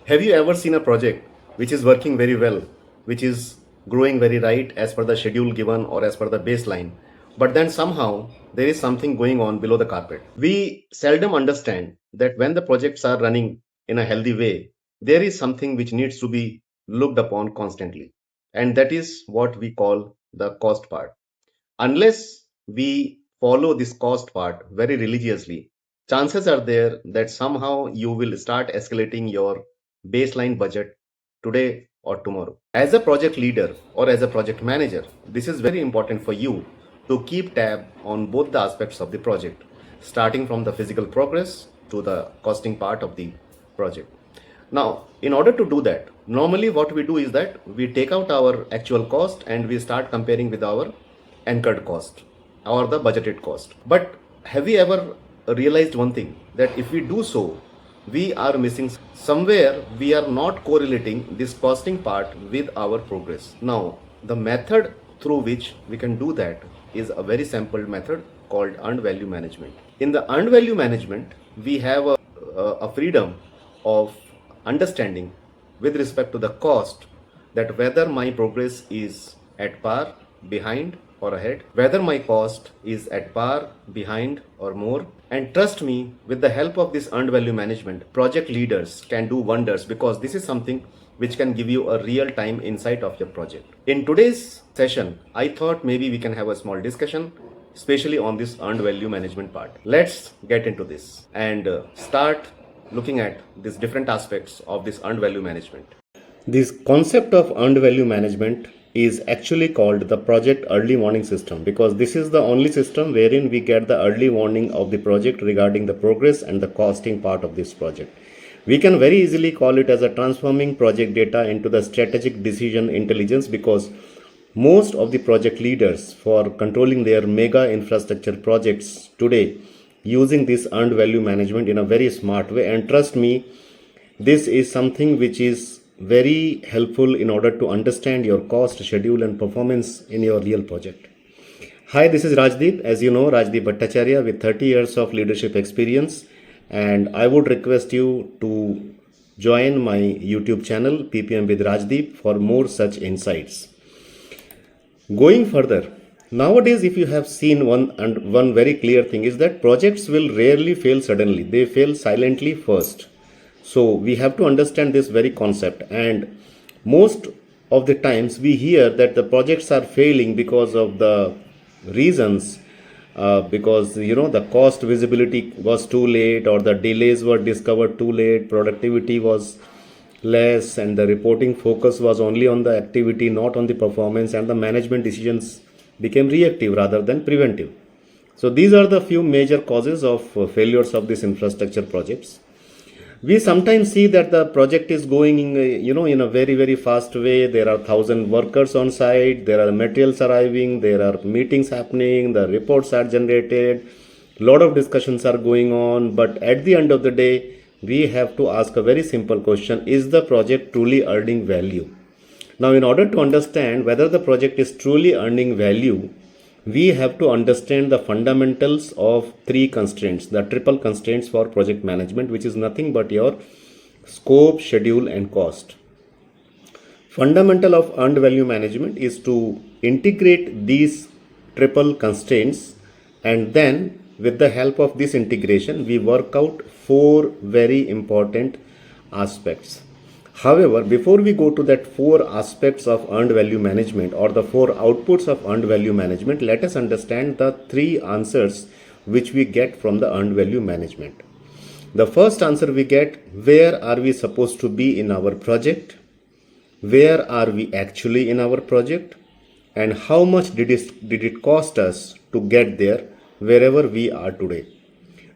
Have you ever seen a project which is working very well, which is growing very right as per the schedule given or as per the baseline, but then somehow there is something going on below the carpet? We seldom understand that when the projects are running in a healthy way, there is something which needs to be looked upon constantly. And that is what we call the cost part. Unless we follow this cost part very religiously, chances are there that somehow you will start escalating your baseline budget today or tomorrow. As a project leader or as a project manager, this is very important for you to keep tab on both the aspects of the project, starting from the physical progress to the costing part of the project. Now, in order to do that, normally what we do is that we take out our actual cost and we start comparing with our anchored cost or the budgeted cost. But have you ever realized one thing, that if we do so, we are missing somewhere, we are not correlating this costing part with our progress. Now, the method through which we can do that is a very simple method called earned value management. In the earned value management, we have a freedom of understanding with respect to the cost, that whether my progress is at par, behind or ahead, whether my cost is at par, behind or more. And trust me, with the help of this earned value management, project leaders can do wonders, because this is something which can give you a real-time insight of your project. In today's session, I thought maybe we can have a small discussion, especially on this earned value management part. Let's get into this and start looking at these different aspects of this earned value management. This concept of earned value management is actually called the project early warning system, because this is the only system wherein we get the early warning of the project regarding the progress and the costing part of this project. We can very easily call it as a transforming project data into the strategic decision intelligence, because most of the project leaders for controlling their mega infrastructure projects today using this earned value management in a very smart way. And trust me, this is something which is very helpful in order to understand your cost, schedule and performance in your real project. Hi, this is Rajdeep. As you know, Rajdeep Bhattacharya with 30 years of leadership experience, and I would request you to join my YouTube channel PPM with Rajdeep for more such insights. Going further, nowadays if you have seen one very clear thing is that projects will rarely fail suddenly. They fail silently first. So we have to understand this very concept, and most of the times we hear that the projects are failing because of the reasons, because the cost visibility was too late, or the delays were discovered too late, productivity was less, and the reporting focus was only on the activity, not on the performance, and the management decisions became reactive rather than preventive. So these are the few major causes of failures of these infrastructure projects. We sometimes see that the project is going in a very fast way. There are 1,000 workers on site, there are materials arriving, there are meetings happening, the reports are generated, lot of discussions are going on. But at the end of the day, we have to ask a very simple question: is the project truly earning value? Now, in order to understand whether the project is truly earning value, we have to understand the fundamentals of three constraints, the triple constraints for project management, which is nothing but your scope, schedule and cost. Fundamental of earned value management is to integrate these triple constraints, and then with the help of this integration we work out four very important aspects. However, before we go to that four aspects of earned value management, or the four outputs of earned value management, let us understand the three answers which we get from the earned value management. The first answer we get: where are we supposed to be in our project? Where are we actually in our project? And how much did it cost us to get there wherever we are today?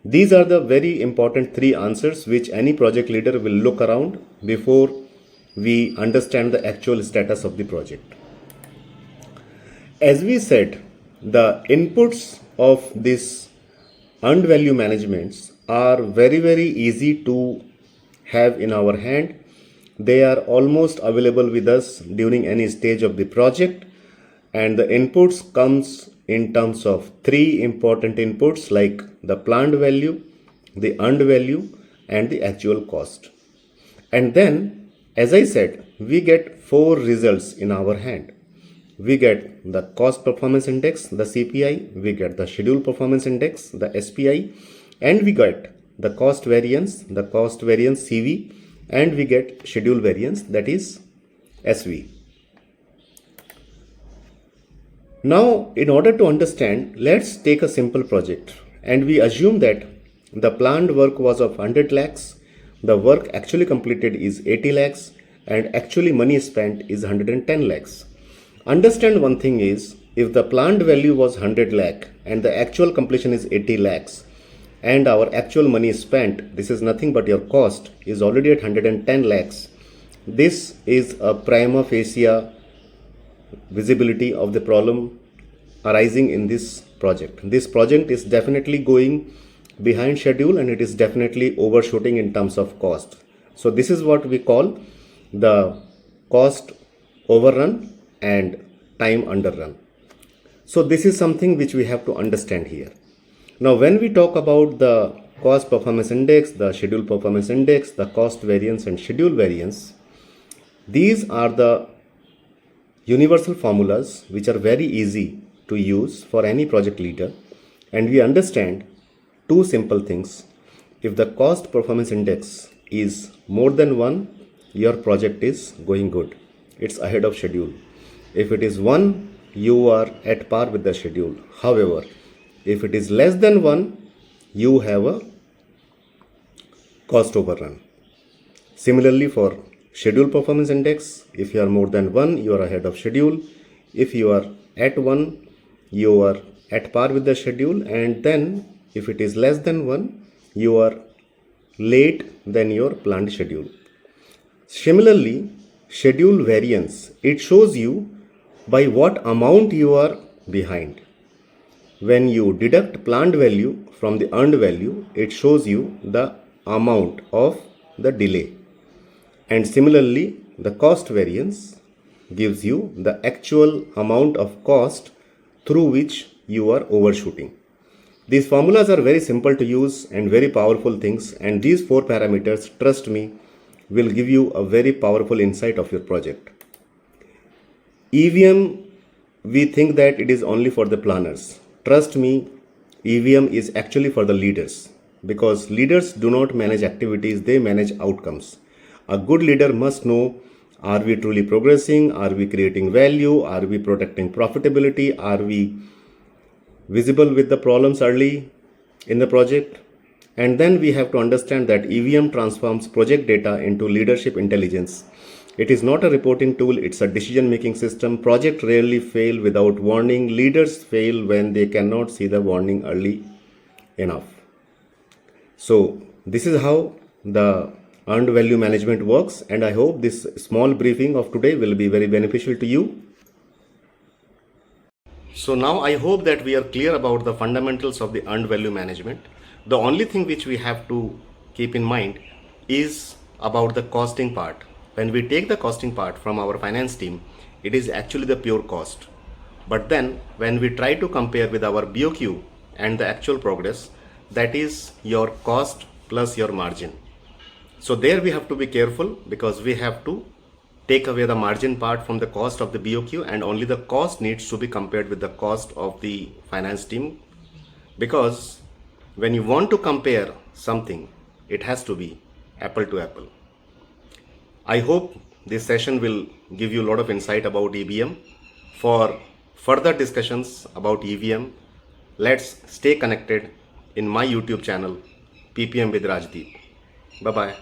These are the very important three answers which any project leader will look around before we understand the actual status of the project. As we said, the inputs of this earned value managements are very easy to have in our hand. They are almost available with us during any stage of the project, and the inputs comes in terms of three important inputs, like the planned value, the earned value and the actual cost. And then, as I said, we get 4 results in our hand. We get the cost performance index, the CPI, we get the schedule performance index, the SPI, and we get the cost variance CV, and we get schedule variance, that is SV. Now, in order to understand, let's take a simple project and we assume that the planned work was of 100 lakhs, the work actually completed is 80 lakhs, and actually money spent is 110 lakhs. Understand one thing is, if the planned value was 100 lakh and the actual completion is 80 lakhs and our actual money spent, this is nothing but your cost, is already at 110 lakhs. This is a prima facie visibility of the problem arising in this project. This project is definitely going behind schedule and it is definitely overshooting in terms of cost. So this is what we call the cost overrun and time underrun. So this is something which we have to understand here. Now when we talk about the cost performance index, the schedule performance index, the cost variance and schedule variance, these are the universal formulas which are very easy to use for any project leader, and we understand two simple things. If the cost performance index is more than 1, your project is going good, it's ahead of schedule. If it is 1, you are at par with the schedule. However, if it is less than 1, you have a cost overrun. Similarly, for schedule performance index, if you are more than 1, you are ahead of schedule. If you are at 1, you are at par with the schedule, and then if it is less than 1, you are late than your planned schedule. Similarly, schedule variance, it shows you by what amount you are behind. When you deduct planned value from the earned value, it shows you the amount of the delay. And similarly, the cost variance gives you the actual amount of cost through which you are overshooting. These formulas are very simple to use and very powerful things, and these 4 parameters, trust me, will give you a very powerful insight of your project. EVM, we think that it is only for the planners. Trust me, EVM is actually for the leaders, because leaders do not manage activities, they manage outcomes. A good leader must know, are we truly progressing? Are we creating value? Are we protecting profitability? Are we visible with the problems early in the project? And then we have to understand that EVM transforms project data into leadership intelligence. It is not a reporting tool, it's a decision-making system. Projects rarely fail without warning. Leaders fail when they cannot see the warning early enough. So this is how the earned value management works, and I hope this small briefing of today will be very beneficial to you. So now I hope that we are clear about the fundamentals of the earned value management. The only thing which we have to keep in mind is about the costing part. When we take the costing part from our finance team, it is actually the pure cost. But then when we try to compare with our BOQ and the actual progress, that is your cost plus your margin. So there we have to be careful, because we have to take away the margin part from the cost of the BOQ, and only the cost needs to be compared with the cost of the finance team. Because when you want to compare something, it has to be apple to apple. I hope this session will give you a lot of insight about EVM. For further discussions about EVM, let's stay connected in my YouTube channel, PPM with Rajdeep. Bye-bye.